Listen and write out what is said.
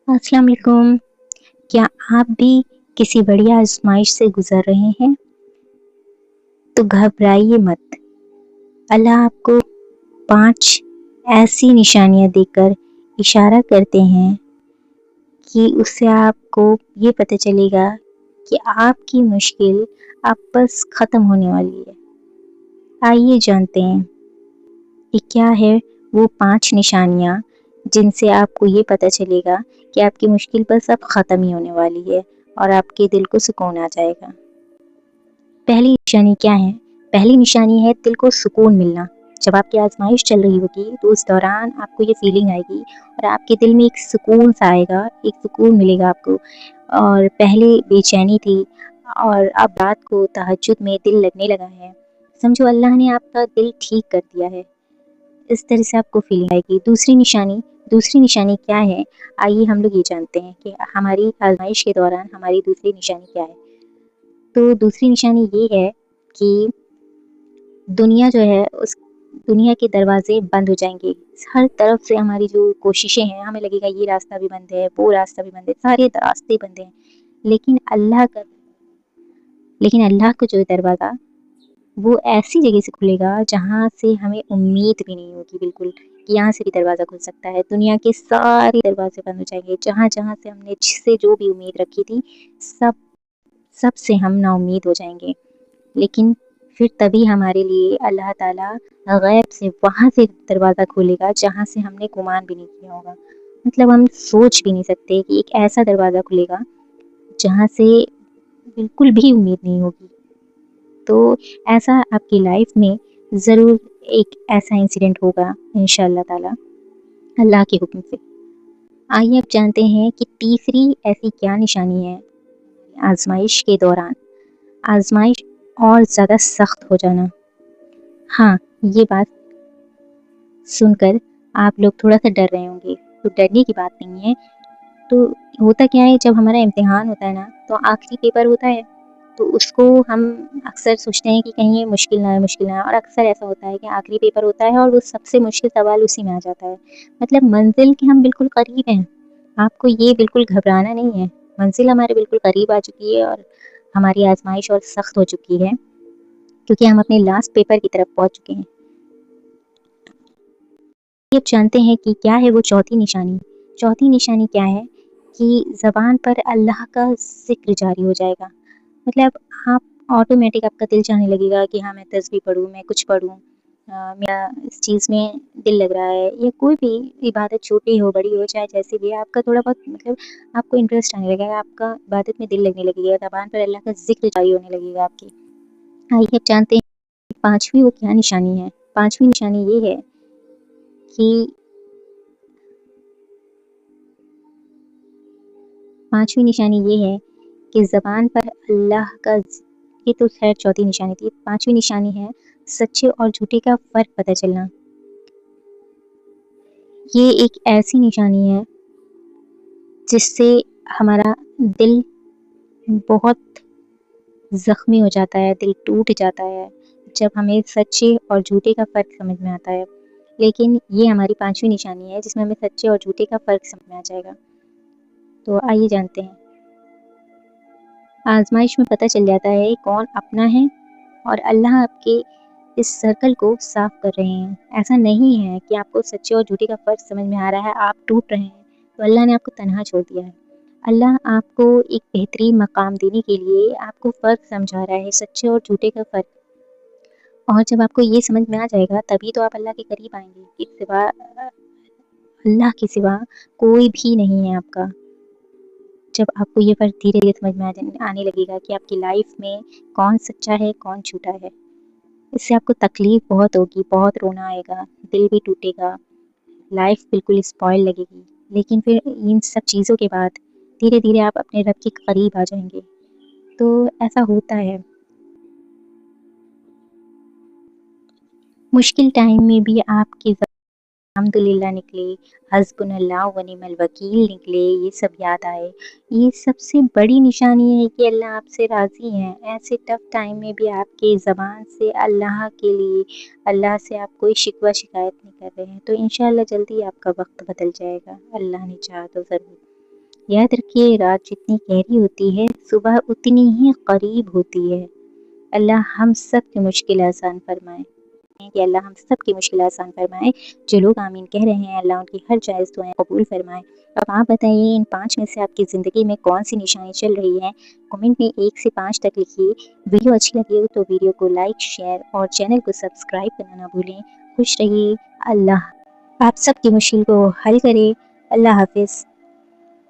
अस्सलाम वालेकुम। क्या आप भी किसी बड़ी आजमाइश से गुजर रहे हैं? तो घबराइए मत। अल्लाह आपको 5 ऐसी निशानियां देकर इशारा करते हैं कि उससे आपको ये पता चलेगा कि आपकी मुश्किल अब बस ख़त्म होने वाली है। आइए जानते हैं कि क्या है वो 5 निशानियां जिनसे आपको ये पता चलेगा कि आपकी मुश्किल बस अब ख़त्म ही होने वाली है और आपके दिल को सुकून आ जाएगा। पहली निशानी क्या है? पहली निशानी है दिल को सुकून मिलना। जब आपकी आजमाइश चल रही होगी तो उस दौरान आपको ये फीलिंग आएगी और आपके दिल में एक सुकून सा आएगा, एक सुकून मिलेगा आपको। और पहले बेचैनी थी और अब रात को तहज्जुद में दिल लगने लगा है। समझो अल्लाह ने आपका दिल ठीक कर दिया है। इस तरह से आपको फीलिंग आएगी। दूसरी निशानी क्या है? आइए हम लोग ये जानते हैं कि हमारी आजमाइश के दौरान हमारी दूसरी निशानी क्या है। तो दूसरी निशानी ये है कि दुनिया जो है उस दुनिया के दरवाजे बंद हो जाएंगे। हर तरफ से हमारी जो कोशिशें हैं, हमें लगेगा ये रास्ता भी बंद है, वो रास्ता भी बंद है, सारे रास्ते बंद हैं। लेकिन अल्लाह का जो दरवाज़ा वो ऐसी जगह से खुलेगा जहाँ से हमें उम्मीद भी नहीं होगी बिल्कुल कि यहाँ से भी दरवाज़ा खुल सकता है। दुनिया के सारे दरवाजे बंद हो जाएंगे। जहाँ-जहाँ से हमने जिससे जो भी उम्मीद रखी थी, सब से हम नाउम्मीद हो जाएंगे। लेकिन फिर तभी हमारे लिए अल्लाह ताला गैब से वहाँ से दरवाज़ा खोलेगा जहाँ से हमने गुमान भी नहीं किया होगा। मतलब हम सोच भी नहीं सकते कि एक ऐसा दरवाज़ा खुलेगा जहाँ से बिल्कुल भी उम्मीद नहीं होगी। तो ऐसा आपकी लाइफ में ज़रूर एक ऐसा इंसिडेंट होगा इंशाअल्लाह ताला, अल्लाह के हुक्म से। आइए अब जानते हैं कि तीसरी ऐसी क्या निशानी है आजमाइश के दौरान। आजमाइश और ज़्यादा सख्त हो जाना। हाँ, ये बात सुनकर आप लोग थोड़ा-सा डर रहे होंगे, तो डरने की बात नहीं है। तो होता क्या है, जब हमारा इम्तिहान होता है ना, तो आखिरी पेपर होता है, तो उसको हम अक्सर सोचते हैं कि कहीं ये मुश्किल ना आए और अक्सर ऐसा होता है कि आखिरी पेपर होता है और वो सबसे मुश्किल सवाल उसी में आ जाता है। मतलब मंज़िल के हम बिल्कुल करीब हैं, आपको ये बिल्कुल घबराना नहीं है। मंज़िल हमारे बिल्कुल करीब आ चुकी है और हमारी आज़माइश और सख्त हो चुकी है, क्योंकि हम अपने लास्ट पेपर की तरफ पहुँच चुके हैं। अब जानते हैं कि क्या है वो चौथी निशानी। चौथी निशानी क्या है कि ज़बान पर अल्लाह का ज़िक्र जारी हो जाएगा। मतलब आप ऑटोमेटिक आपका दिल चाहने लगेगा कि हाँ, मैं तस्बीह पढ़ूँ, मैं कुछ पढ़ूँ, मेरा इस चीज़ में दिल लग रहा है। या कोई भी इबादत छोटी हो, बड़ी हो, चाहे जैसी भी है, आपका थोड़ा बहुत मतलब आपको इंटरेस्ट आने लगेगा, आपका इबादत में दिल लगने लगेगा, ज़बान पर अल्लाह का ज़िक्र जारी होने लगेगा आपकी। आइए अब जानते हैं कि 5वीं वो क्या निशानी है। 5वीं निशानी ये है कि 5वीं निशानी ये है कि ज़बान पर अल्लाह का ये तो ख़ैर चौथी निशानी थी। 5वीं निशानी है सच्चे और झूठे का फ़र्क पता चलना। ये एक ऐसी निशानी है जिससे हमारा दिल बहुत ज़ख्मी हो जाता है, दिल टूट जाता है, जब हमें सच्चे और झूठे का फ़र्क समझ में आता है। लेकिन ये हमारी 5वीं निशानी है जिसमें हमें सच्चे और झूठे का फ़र्क समझ में आ जाएगा। तो आइए जानते हैं। आज़माइश में पता चल जाता है कौन अपना है और अल्लाह आपके इस सर्कल को साफ़ कर रहे हैं। ऐसा नहीं है कि आपको सच्चे और झूठे का फ़र्क समझ में आ रहा है, आप टूट रहे हैं, तो अल्लाह ने आपको तन्हा छोड़ दिया है। अल्लाह आपको एक बेहतरीन मकाम देने के लिए आपको फ़र्क समझा रहा है, सच्चे और झूठे का फ़र्क। और जब आपको ये समझ में आ जाएगा तभी तो आप अल्लाह के करीब आएँगे कि अल्लाह के सिवा कोई भी नहीं है आपका। जब आपको ये फ़र्क धीरे-धीरे समझ में आने लगेगा कि आपकी लाइफ़ में कौन सच्चा है, कौन झूठा है। इससे आपको तकलीफ़ बहुत होगी, बहुत रोना आएगा, दिल भी टूटेगा, लाइफ़ बिल्कुल स्पॉइल लगेगी। लेकिन फिर इन सब चीज़ों के बाद धीरे-धीरे आप अपने रब के करीब आ जाएँगे। तो ऐसा होता है। मुश्किल टाइम में भी आपकी अल्हम्दुलिल्लाह निकले, हस्बुनल्लाह व निअमल वकील निकले, ये सब याद आए। ये सबसे बड़ी निशानी है कि अल्लाह आपसे राज़ी हैं। ऐसे टफ़ टाइम में भी आपकी ज़बान से अल्लाह के लिए अल्लाह से आप कोई शिकवा शिकायत नहीं कर रहे हैं। तो इंशाअल्लाह जल्दी आपका वक़्त बदल जाएगा, अल्लाह ने चाहा तो ज़रूर। یاد رکھیے رات جتنی گہری ہوتی ہے صبح اتنی ہی قریب ہوتی ہے۔ اللہ ہم سب کی مشکل آسان فرمائے کہ اللہ ہم سب کی مشکل آسان فرمائے۔ جو لوگ آمین کہہ رہے ہیں اللہ ان کی ہر جائز دعائیں قبول فرمائے۔ اب آپ بتائیے ان 5 میں سے آپ کی زندگی میں کون سی نشانی چل رہی ہے؟ کمنٹ میں 1 سے 5 تک لکھیے۔ ویڈیو اچھی لگی ہو تو ویڈیو کو لائک، شیئر اور چینل کو سبسکرائب کرنا نہ بھولیں۔ خوش رہیے، اللہ آپ سب کی مشکل کو حل کرے۔ اللہ حافظ۔